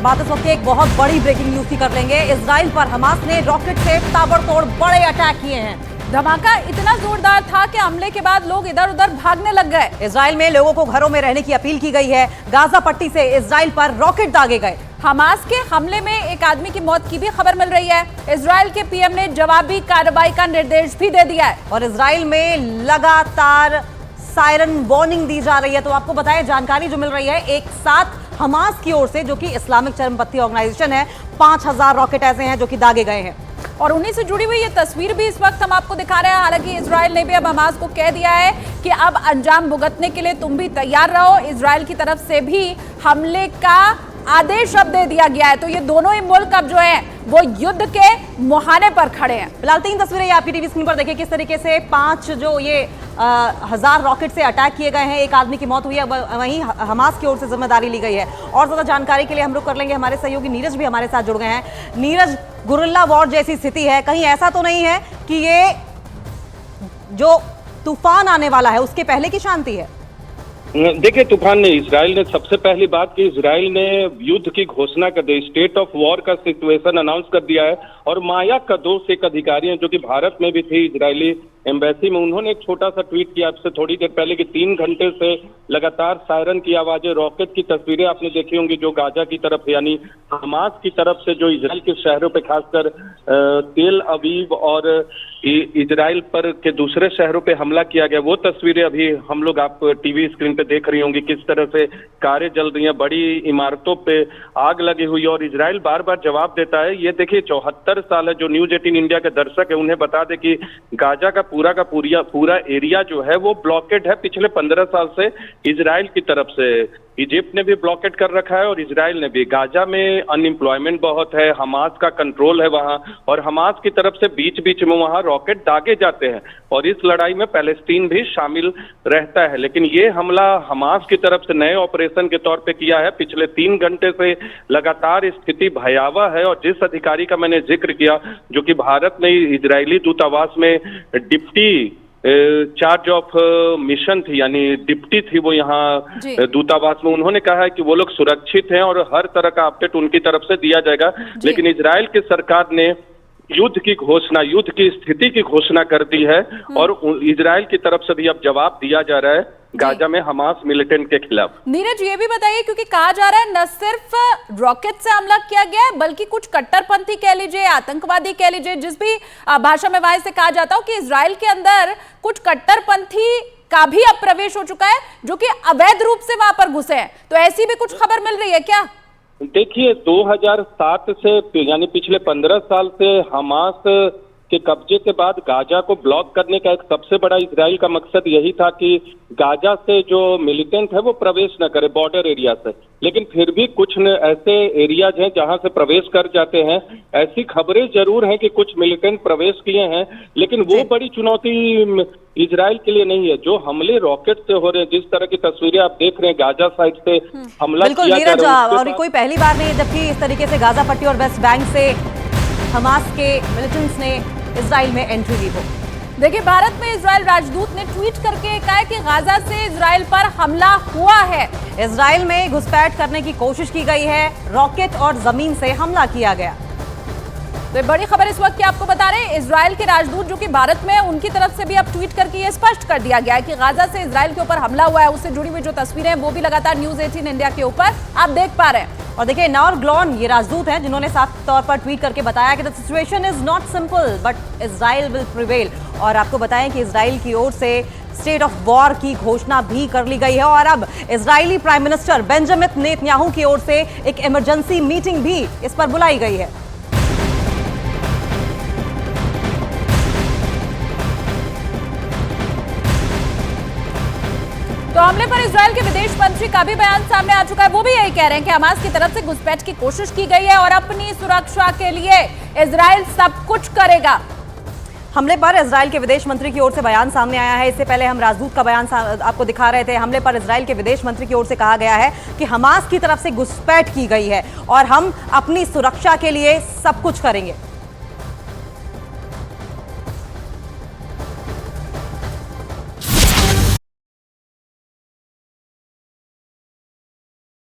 बात इस वक्त एक बहुत बड़ी ब्रेकिंग न्यूज की कर लेंगे। इजराइल पर हमास ने रॉकेट से ताबड़तोड़ बड़े अटैक किए हैं। धमाका इतना जोरदार था कि हमले के बाद लोग इधर उधर भागने लग गए। इजराइल में लोगों को घरों में रहने की अपील की गई है। गाजा पट्टी से इजराइल पर रॉकेट दागे गए। हमास के हमले में एक आदमी की मौत की भी खबर मिल रही है। इजराइल के पीएम ने जवाबी कार्रवाई का निर्देश भी दे दिया है और इजराइल में लगातार सायरन वार्निंग दी जा रही है। तो आपको बताएं, जानकारी जो मिल रही है, एक साथ हमास की ओर से, जो कि इस्लामिक चरमपंथी ऑर्गेनाइजेशन है, 5000 रॉकेट ऐसे हैं जो कि दागे गए हैं। और उन्हीं से जुड़ी हुई ये तस्वीर भी इस वक्त हम आपको दिखा रहे हैं। हालांकि इजराइल ने भी अब हमास को कह दिया है कि अब अंजाम भुगतने के लिए तुम भी तैयार रहो। इजराइल की तरफ से भी हमले का आदेश अब दे दिया गया है। तो ये दोनों ही मुल्क अब जो है वो युद्ध के मुहाने पर खड़े हैं। फिलहाल 3 तस्वीरें आपकी टीवी स्क्रीन पर देखिए, किस तरीके से 5 जो ये 1000 रॉकेट से अटैक किए गए हैं। एक आदमी की मौत हुई है, वहीं हमास की ओर से जिम्मेदारी ली गई है। और ज्यादा जानकारी के लिए हम लोग कर लेंगे, हमारे सहयोगी नीरज भी हमारे साथ जुड़ गए हैं। नीरज, गुरिल्ला वॉर जैसी स्थिति है, कहीं ऐसा तो नहीं है कि ये जो तूफान आने वाला है उसके पहले की शांति है? देखिए, तूफान ने, इजराइल ने सबसे पहली बात की, इजराइल ने युद्ध की घोषणा कर दी, स्टेट ऑफ वॉर का सिचुएशन अनाउंस कर दिया है। और माया कदोस एक अधिकारी हैं जो कि भारत में भी थे, इजरायली एम्बेसी में, उन्होंने एक छोटा सा ट्वीट किया आपसे थोड़ी देर पहले कि 3 घंटे से लगातार सायरन की आवाजें, रॉकेट की तस्वीरें आपने देखी होंगी जो गाजा की तरफ यानी हमास की तरफ से जो इजराइल के शहरों पे, खासकर तेल अवीव और इजराइल पर के दूसरे शहरों पे हमला किया गया, वो तस्वीरें अभी हम लोग आप टीवी स्क्रीन पे देख रही होंगी। किस तरह से कारें जल रही हैं, बड़ी इमारतों पे आग लगी हुई है और इजराइल बार बार जवाब देता है। ये देखिए, 74 साल है, जो न्यूज 18 इंडिया के दर्शक है उन्हें बता दें कि गाजा का पूरा एरिया जो है वो ब्लॉकेड है पिछले 15 साल से इजराइल की तरफ से। इजिप्ट ने भी ब्लॉकेट कर रखा है और इजराइल ने भी। गाजा में अनएम्प्लॉयमेंट बहुत है, हमास का कंट्रोल है वहां, और हमास की तरफ से बीच बीच में वहां रॉकेट दागे जाते हैं और इस लड़ाई में पैलेस्टीन भी शामिल रहता है। लेकिन ये हमला हमास की तरफ से नए ऑपरेशन के तौर पे किया है। पिछले 3 घंटे से लगातार स्थिति भयावह है और जिस अधिकारी का मैंने जिक्र किया, जो कि भारत में इजरायली दूतावास में डिप्टी चार्ज ऑफ मिशन थी, यानी डिप्टी थी वो यहाँ दूतावास में, उन्होंने कहा है कि वो लोग सुरक्षित हैं और हर तरह का अपडेट उनकी तरफ से दिया जाएगा। लेकिन इजराइल की सरकार ने युद्ध की स्थिति की घोषणा कर दी है और इजराइल की तरफ से भी अब जवाब दिया जा रहा है गाजा में हमास मिलिटेंट के खिलाफ। नीरज, ये भी बताइए, क्योंकि कहा जा रहा है न सिर्फ रॉकेट से हमला किया गया है बल्कि कुछ कट्टरपंथी कह लीजिए, आतंकवादी कह लीजिए, जिस भी भाषा में वहां से कहा जाता हो, कि इजराइल के अंदर कुछ कट्टरपंथी का भी अब प्रवेश हो चुका है जो कि अवैध रूप से वहां पर घुसे हैं। तो ऐसी भी कुछ खबर मिल रही है क्या? देखिए, 2007 से यानी पिछले 15 साल से हमास के कब्जे के बाद गाजा को ब्लॉक करने का एक सबसे बड़ा इजराइल का मकसद यही था कि गाजा से जो मिलिटेंट है वो प्रवेश न करे बॉर्डर एरिया से। लेकिन फिर भी कुछ ऐसे एरियाज हैं जहां से प्रवेश कर जाते हैं। ऐसी खबरें जरूर हैं कि कुछ मिलिटेंट प्रवेश किए हैं, लेकिन वो बड़ी चुनौती इजराइल के लिए नहीं है। जो हमले रॉकेट से हो रहे हैं, जिस तरह की तस्वीरें आप देख रहे हैं, गाजा साइड से हमला किया जा रहा है, और कोई पहली बार नहीं है जबकि इस तरीके से गाजा पट्टी और वेस्ट बैंक से हमास के मिलिटेंट्स ने इजराइल में एंट्री ली हो। देखिए, भारत में इजराइल राजदूत ने ट्वीट करके कहा है कि गाजा से इजराइल पर हमला हुआ है। इजराइल में घुसपैठ करने की कोशिश की गई है, रॉकेट और जमीन से हमला किया गया। तो बड़ी खबर इस वक्त की आपको बता रहे हैं, इजराइल के राजदूत जो कि भारत में है, उनकी तरफ से भी अब ट्वीट करके ये स्पष्ट कर दिया गया है कि गाजा से इजराइल के ऊपर हमला हुआ है। उससे जुड़ी हुई जो तस्वीरें हैं वो भी लगातार न्यूज 18 इंडिया के ऊपर आप देख पा रहे हैं। और देखिए, नावर ग्लॉन ये राजदूत हैं जिन्होंने साफ तौर पर ट्वीट करके बताया कि the situation is not simple but Israel will prevail. और आपको बताएं कि इजराइल की ओर से स्टेट ऑफ वॉर की घोषणा भी कर ली गई है और अब Israeli prime minister Benjamin Netanyahu की ओर से एक इमरजेंसी मीटिंग भी इस पर बुलाई गई है। तो हमले पर इजराइल के विदेश मंत्री का भी बयान सामने आ चुका है। वो भी यही कह रहे हैं कि हमास की तरफ से घुसपैठ की कोशिश की गई है और अपनी सुरक्षा के लिए इजराइल सब कुछ करेगा। हमले पर इजराइल के विदेश मंत्री की ओर से बयान सामने आया है। इससे पहले हम राजदूत का बयान आपको दिखा रहे थे। हमले पर इजराइल के विदेश मंत्री की ओर से कहा गया है कि हमास की तरफ से घुसपैठ की गई है और हम अपनी सुरक्षा के लिए सब कुछ करेंगे।